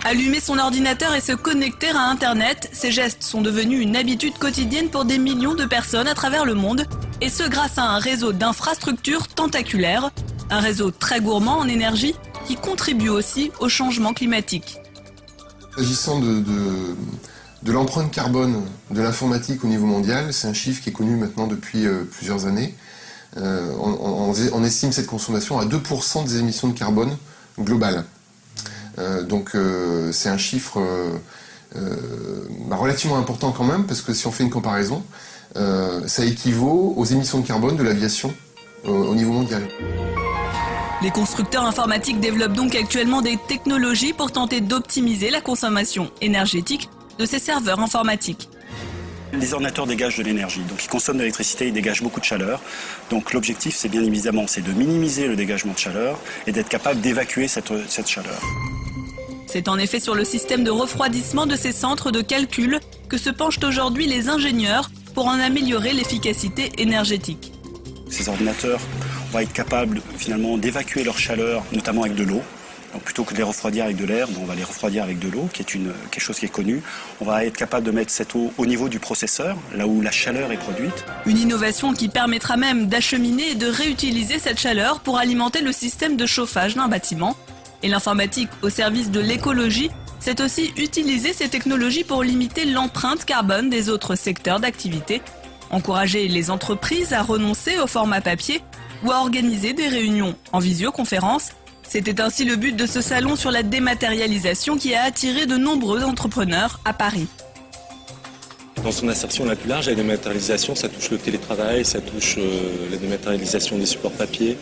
Allumer son ordinateur et se connecter à Internet, ces gestes sont devenus une habitude quotidienne pour des millions de personnes à travers le monde, et ce grâce à un réseau d'infrastructures tentaculaires, un réseau très gourmand en énergie qui contribue aussi au changement climatique. S'agissant de l'empreinte carbone de l'informatique au niveau mondial, c'est un chiffre qui est connu maintenant depuis plusieurs années. On estime cette consommation à 2% des émissions de carbone globales. Donc c'est un chiffre relativement important quand même, parce que si on fait une comparaison, ça équivaut aux émissions de carbone de l'aviation au niveau mondial. Les constructeurs informatiques développent donc actuellement des technologies pour tenter d'optimiser la consommation énergétique de ces serveurs informatiques. Les ordinateurs dégagent de l'énergie, donc ils consomment de l'électricité, ils dégagent beaucoup de chaleur. Donc l'objectif, c'est bien évidemment de minimiser le dégagement de chaleur et d'être capable d'évacuer cette chaleur. C'est en effet sur le système de refroidissement de ces centres de calcul que se penchent aujourd'hui les ingénieurs pour en améliorer l'efficacité énergétique. Ces ordinateurs vont être capables finalement d'évacuer leur chaleur, notamment avec de l'eau. Donc plutôt que de les refroidir avec de l'air, on va les refroidir avec de l'eau, qui est quelque chose qui est connu. On va être capable de mettre cette eau au niveau du processeur, là où la chaleur est produite. Une innovation qui permettra même d'acheminer et de réutiliser cette chaleur pour alimenter le système de chauffage d'un bâtiment. Et l'informatique au service de l'écologie, c'est aussi utiliser ces technologies pour limiter l'empreinte carbone des autres secteurs d'activité, encourager les entreprises à renoncer au format papier ou à organiser des réunions en visioconférence. C'était ainsi le but de ce salon sur la dématérialisation qui a attiré de nombreux entrepreneurs à Paris. Dans son assertion la plus large, la dématérialisation, ça touche le télétravail, ça touche la dématérialisation des supports papier.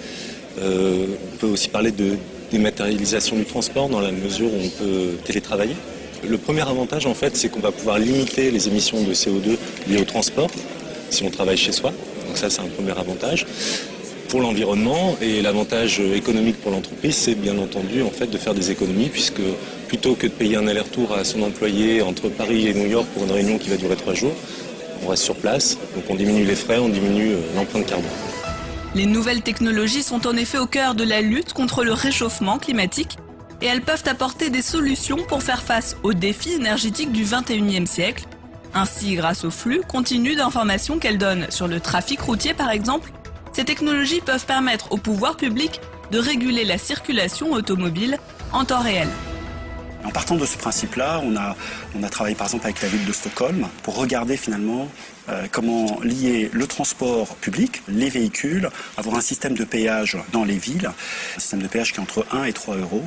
On peut aussi parler de dématérialisation du transport dans la mesure où on peut télétravailler. Le premier avantage, en fait, c'est qu'on va pouvoir limiter les émissions de CO2 liées au transport si on travaille chez soi. Donc ça, c'est un premier avantage. Pour l'environnement, et l'avantage économique pour l'entreprise, c'est bien entendu en fait de faire des économies, puisque plutôt que de payer un aller-retour à son employé entre Paris et New York pour une réunion qui va durer 3 jours, on reste sur place, donc on diminue les frais, on diminue l'empreinte carbone. Les nouvelles technologies sont en effet au cœur de la lutte contre le réchauffement climatique et elles peuvent apporter des solutions pour faire face aux défis énergétiques du 21e siècle. Ainsi, grâce au flux continu d'informations qu'elles donnent sur le trafic routier par exemple, ces technologies peuvent permettre au pouvoir public de réguler la circulation automobile en temps réel. En partant de ce principe-là, on a travaillé par exemple avec la ville de Stockholm pour regarder finalement comment lier le transport public, les véhicules, avoir un système de péage dans les villes, un système de péage qui est entre 1 et 3 euros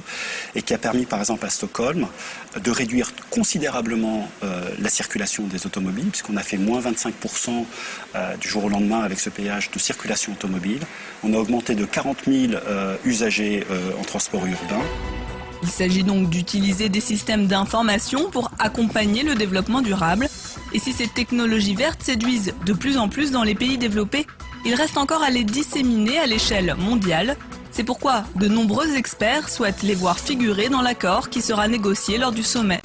et qui a permis par exemple à Stockholm de réduire considérablement la circulation des automobiles, puisqu'on a fait moins 25% du jour au lendemain avec ce péage de circulation automobile. On a augmenté de 40 000 usagers en transport urbain. Il s'agit donc d'utiliser des systèmes d'information pour accompagner le développement durable. Et si ces technologies vertes séduisent de plus en plus dans les pays développés, il reste encore à les disséminer à l'échelle mondiale. C'est pourquoi de nombreux experts souhaitent les voir figurer dans l'accord qui sera négocié lors du sommet.